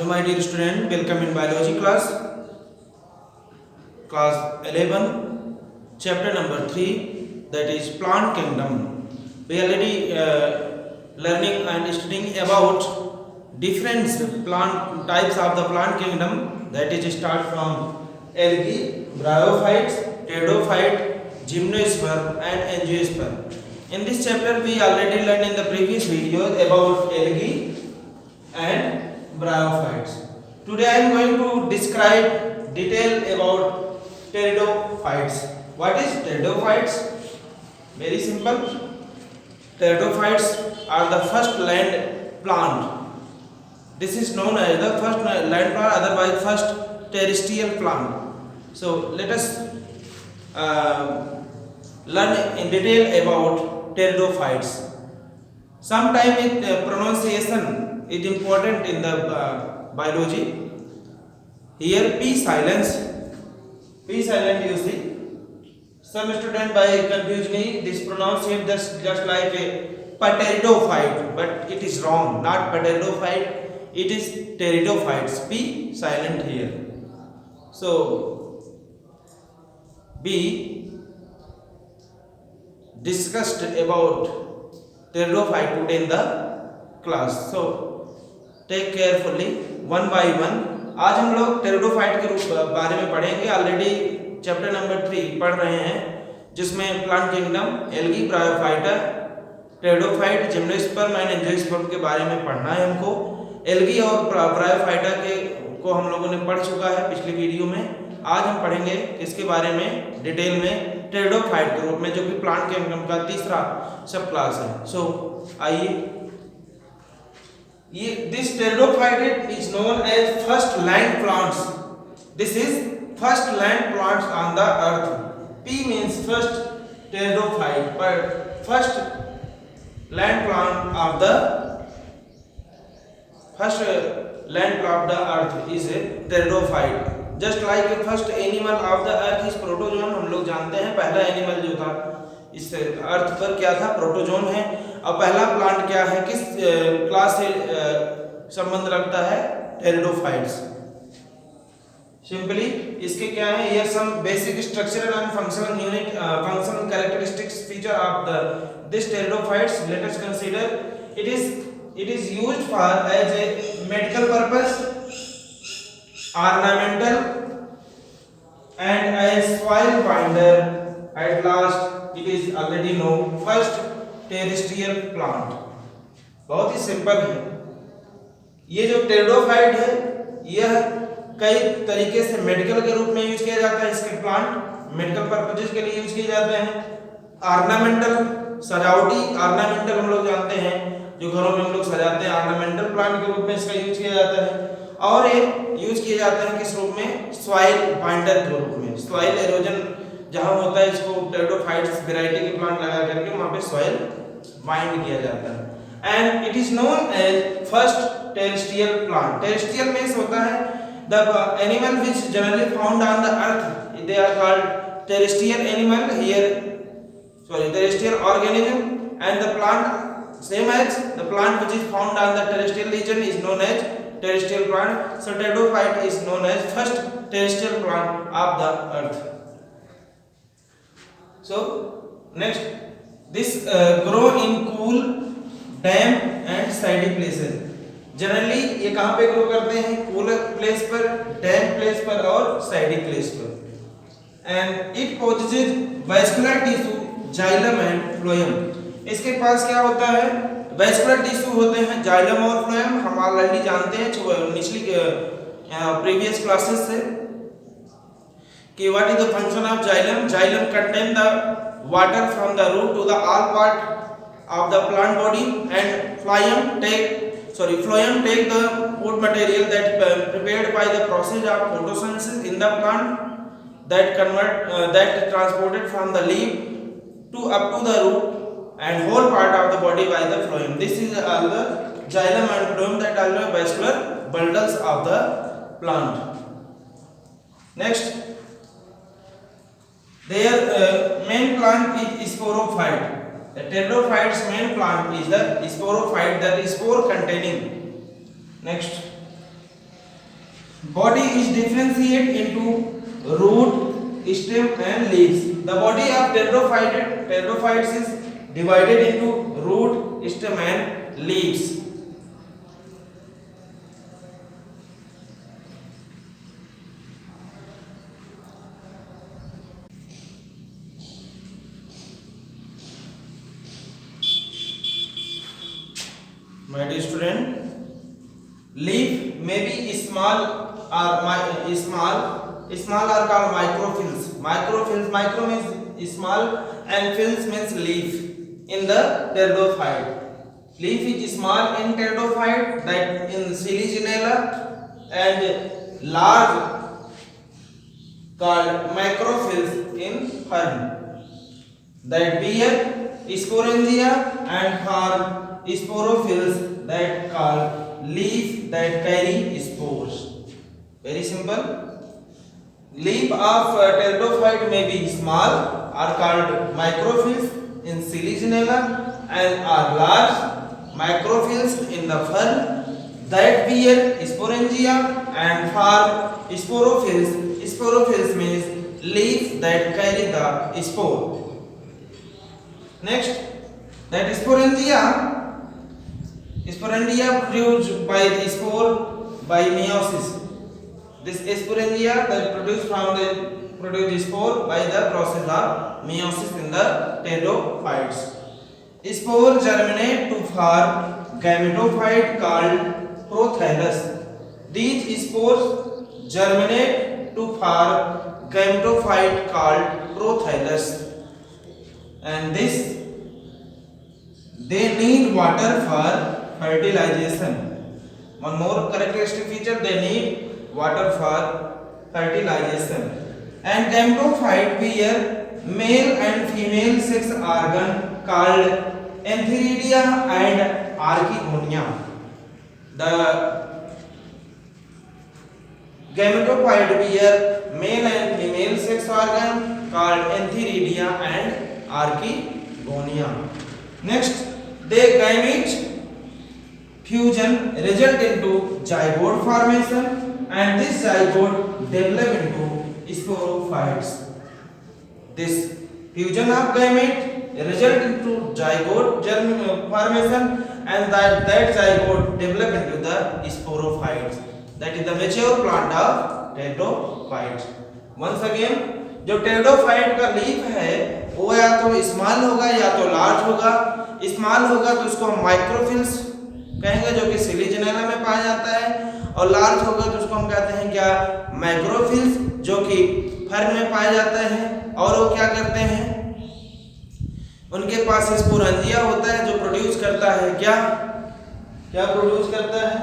Hello my dear student, welcome in biology class 11, chapter number 3, that is plant kingdom. We already learning and studying about different plant types of the plant kingdom, that is start from algae, bryophytes, pteridophyte, gymnosperm and angiosperm. In this chapter we already learned in the previous video about algae and bryophytes. Today I am going to describe detail about pteridophytes. What is pteridophytes? Very simple. Pteridophytes are the first land plant. This is known as the first land plant, otherwise first terrestrial plant. So let us learn in detail about pteridophytes. Sometimes pronunciation is important in the biology. Here P silent you see. Some student by confusing this pronounce it just like a pteridophyte, but it is wrong. Not pteridophyte, it is pteridophytes. P silent here. So B discussed about pteridophyte today in the class. So take carefully one by one. आज हम लोग pteridophyte के बारे में पढ़ेंगे. Already chapter number 3 पढ़ रहे हैं, जिसमें plant kingdom, algae, bryophyta, pteridophyte, gymnosperm and angiosperm के बारे में पढ़ना है हमको. एल्गी और ब्रायोफाइटा के को हम लोगों ने पढ़ चुका है पिछले वीडियो में. आज हम पढ़ेंगे इसके बारे में डिटेल में टेरिडोफाइट के रूप में, जो कि प्लांट किंगडम का तीसरा सब क्लास है. सो आइए. This pteridophyte is known as first land plants. This is first land plants on the earth. P means first pteridophyte, but first land plant of the earth is a pteridophyte. Just like the first animal of the earth is protozoan. हम लोग जानते हैं पहला animal जो था इस अर्थ पर क्या था, प्रोटोजोन है. और पहला प्लांट क्या है, किस क्लास से संबंध रखता है, टेरिडोफाइट्स. सिंपली इसके क्या है, ये some basic structural and functional unit functional characteristics feature of this pteridophytes. Let us consider it is used for as a medical purpose, ornamental and as soil binder. At last it is already known first terrestrial plant. बहुत ही simple है. ये जो pteridophyte है यह कई तरीके से medical के रूप में यूज किया जाता है. इसके प्लांट मेडिकल पर्पजेस के लिए यूज किए जाते हैं. ऑर्नामेंटल, सजावटी ऑर्नामेंटल हम लोग जानते हैं, जो घरों में हम लोग सजाते हैं, ऑर्नामेंटल प्लांट के रूप में इसका यूज किया जाता है. और ये यूज किए जाते हैं किस रूप में, सॉइल बाइंडर के रूप में. सॉइल एरोजन जहां होता है, इसको टेरिडोफाइट्स वैरायटी के प्लांट लगा करके वहां पे सॉइल बाइंड किया जाता है. And it is known as first terrestrial plant. Terrestrial means होता है the animal which generally found on the earth, they are called terrestrial animal here, terrestrial organism. And the plant same as the plant which is found on the terrestrial region is known as terrestrial plant. So pteridophyte is known as first terrestrial plant of the earth. So next, this grow in cool, damp and shady places. Generally ये कहाँ पे grow करते हैं, cool place पर, डैम्प place पर और shady place पर. And it possesses vascular tissue, xylem and phloem. इसके पास क्या होता है, वैस्कुलर टिश्यू होते हैं, जाइलम और फ्लोएम. हम ऑलरेडी जानते हैं निचली प्रीवियस क्लासेस से कि what is the function of xylem. Xylem contain the water from the root to the all part of the plant body. And phloem take the food material that prepared by the process of photosynthesis in the plant, that transported from the leaf to up to the root and whole part of the body by the phloem. This is all the xylem and phloem, that are the vascular bundles of the plant. Next, their main plant is sporophyte. The pteridophyte's main plant is the sporophyte, that is spore containing. Next, Body is differentiated into root, stem and leaves. The body of pteridophytes is divided into root, stem and leaves. My dear student, leaf may be small or small are called microphyls. Micro means small and phylls means leaf in the pteridophyte. Leaf is small in pteridophyte, that in Selaginella, and large called microphyls in fern, that bear sporangia, and for sporophylls that called leaf that carry spores. Very simple. Leaf of pteridophyte may be small, are called microphyls in Selaginella, and are large microphyls in the fern that bear sporangia, and for sporophylls means leaves that carry the spore. Next, that sporangia produced by the spore by meiosis. This sporangia that produce spore by the process of meiosis in the pteridophytes. Spore germinate to form gametophyte called prothallus. These spores germinate to form gametophyte called prothallus, and they need water for fertilization. One more characteristic feature, they need water for fertilization. And gametophyte bear male and female sex organ called antheridia and archegonia. The gametophyte bear male and female sex organ called antheridia and archegonia. Next, they gamete fusion result into zygote formation, and this zygote develop into sporophytes. This fusion of gamete result into zygote formation, and that zygote develop into the sporophytes. That is the mature plant of pteridophyte. Once again, जो pteridophyte का leaf है वो या तो small होगा या तो large होगा. स्मॉल होगा तो उसको हम माइक्रोफिल्स कहेंगे जो कि सिलीजिनेला में पाया जाता है, और लार्ज होगा तो उसको हम कहते हैं क्या, मैक्रोफिल्स, जो कि फर्न में पाए जाते हैं. और वो क्या करते हैं, उनके पास स्पोरेंजिया होता है जो प्रोड्यूस करता है क्या प्रोड्यूस करता है,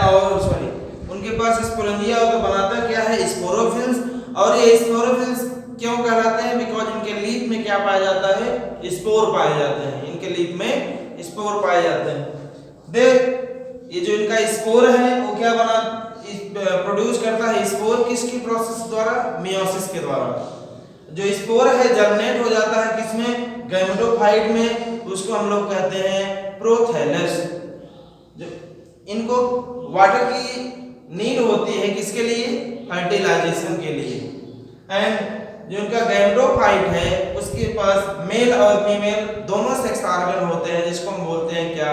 और सॉरी, उनके पास स्पोरेंजिया हो तो बनाता क्या है, स्पोरोफिल्स. और ये स्पोरोफिल्स क्यों कहलाते हैं, बिकॉज इनके लीफ में क्या पाया जाता है, स्पोर पाए जाते हैं. इनके लीफ में स्पोर पाए जाते हैं. ये जो इनका स्पोर है वो क्या प्रोड्यूस करता है, स्पोर किसकी प्रोसेस द्वारा, मियोसिस के द्वारा. जो स्पोर है जर्मिनेट हो जाता है किसमें, गैमेटोफाइट में, उसको हम लोग कहते हैं प्रोथैलस. जो इनको वाटर की नीड होती है किसके लिए, फर्टिलाइजेशन के लिए. एंड जो इनका गैमेटोफाइट है उसके पास मेल और फीमेल दोनों सेक्स ऑर्गन होते हैं, जिसको हम बोलते हैं क्या,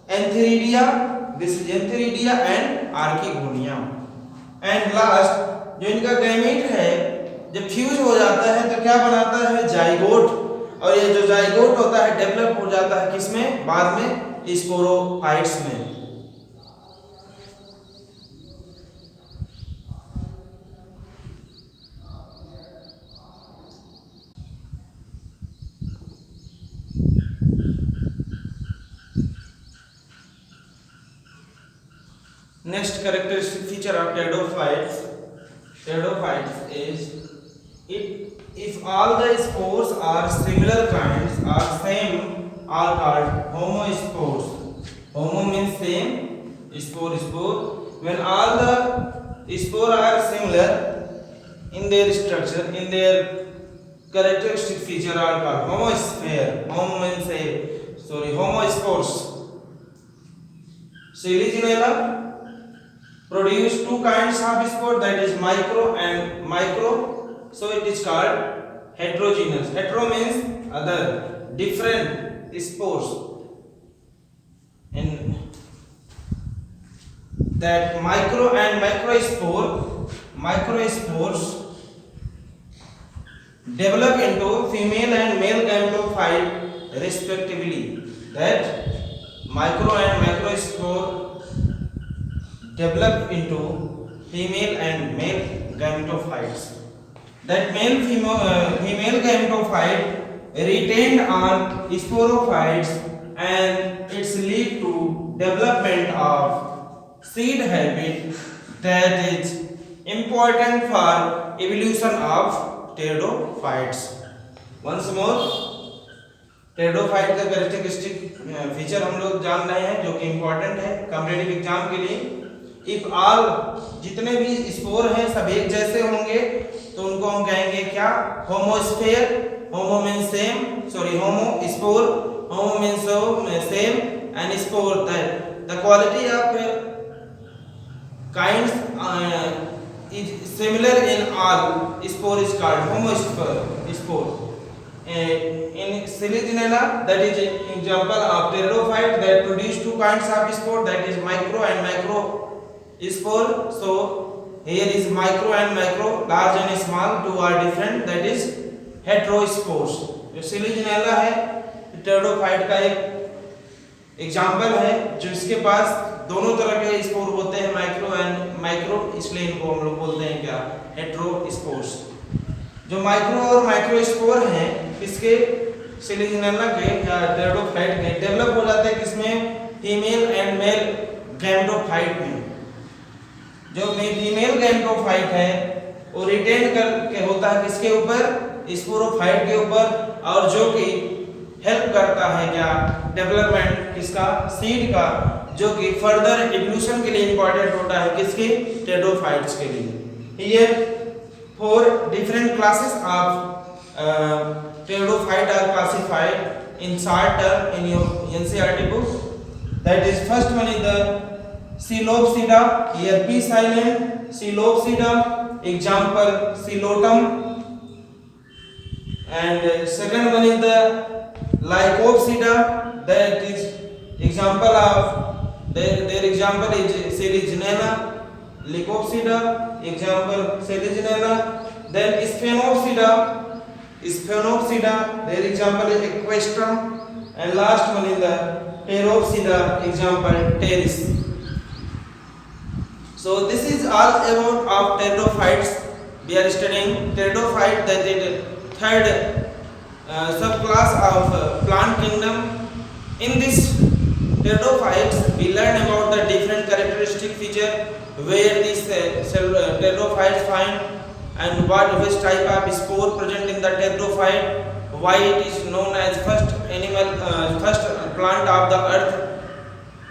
antheridia. This is antheridia and archegonia. And last जो इनका गैमेट है जब फ्यूज हो जाता है तो क्या बनाता है, जाइगोट. और ये जो जाइगोट होता है डेवलप हो जाता है किसमें, बाद में स्पोरोफाइट्स में. Next characteristic feature of pteridophytes is if all the spores are similar kinds or same are called homospores. Homo means same, spore. When all the spore are similar in their structure, in their characteristic feature are called homosphere. Homo means homospores. Selaginella produce two kinds of spore, that is micro and micro. So it is called heterogeneous. Hetero means other, different spores. In that micro and microspores develop into female and male gametophyte respectively. That micro and microspore develop into female and male gametophytes. That female gametophyte retained on sporophytes, and it's lead to development of seed habit that is important for evolution of pteridophytes. Once more, pteridophyte का characteristic feature हम लोग जान रहे हैं जो कि important है competitive exam के लिए। इफ ऑल जितने भी स्पोर हैं सब एक जैसे होंगे तो उनको हम कहेंगे क्या, homosphere. Homo means same, sorry homo spore, homo means same and spore the quality of kinds is similar in all spore is called homospore. In Selaginella, that is an example of pteridophyte that produce two kinds of spore, that is micro and micro spore. So here is micro and micro, large and small, two are different, that is heterospores. जो Selaginella है pteridophyte का एक example है जो इसके पास दोनों तरह के स्पोर होते हैं, माइक्रो एंड माइक्रो, इसलिए इनको हम लोग बोलते हैं क्या, हेटेरोस्पोर्स। जो माइक्रो और माइक्रो स्पोर हैं इसके सेलेजिनेला के या टेरिडोफाइट के डेवलप हो जाते हैं किसमें, फीमेल एंड मेल गैमेटोफाइट में। जो फीमेल गैमेटोफाइट है वो रिटेन करके होता है किसके ऊपर, स्पोरोफाइट के ऊपर, और जो कि हेल्प करता है क्या, डेवलपमेंट किसका, सीड का, जो कि फर्दर इवोल्यूशन के लिए इंपॉर्टेंट होता है किसके, टेरिडोफाइट्स के लिए। ये 4 different classes of pteridophyte are classified in short term in your NCERT book. That is, first one is the Coelopsida, here P silent, Coelopsida, example Coelotum, and second one is the Lycopsida, that is example of their example is Selaginella. Lycopsida, example Selaginella. Then Sphenopsida, their example is Equestrum, and last one is the Pteropsida, example Pteris. So this is all about of pteridophytes. We are studying pteridophyte, that is the third subclass of plant kingdom. In this pteridophytes we learn about the different characteristic feature where these pteridophytes find, and which type of spore present in the pteridophyte, why it is known as first plant of the earth,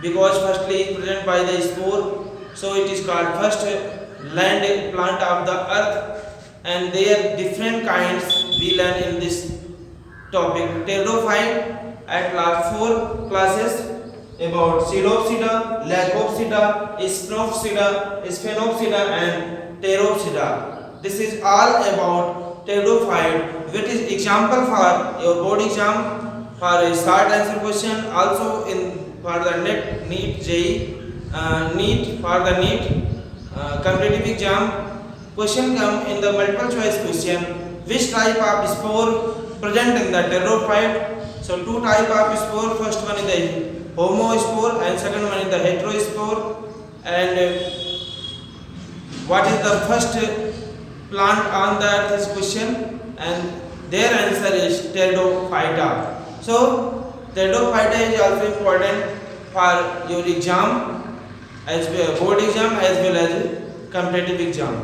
because firstly it present by the spore, so it is called first land plant of the earth, and their different kinds we learn in this topic. Pteridophyte at last 4 classes about Coelopsida, Lycopsida, Sphenopsida and Pteropsida. This is all about pteridophyte, which is example for your board exam for a short answer question, also in for the NEET JEE, NEET competitive exam. Question come in the multiple choice question, which type of spore present in the pteridophyte. So 2 type of spore, first one is the homospore and second one is the heterospore, and what is the first plant on the earth is question, and their answer is Pteridophyta. So Pteridophyta is also important for your exam, as board exam as well as competitive exam.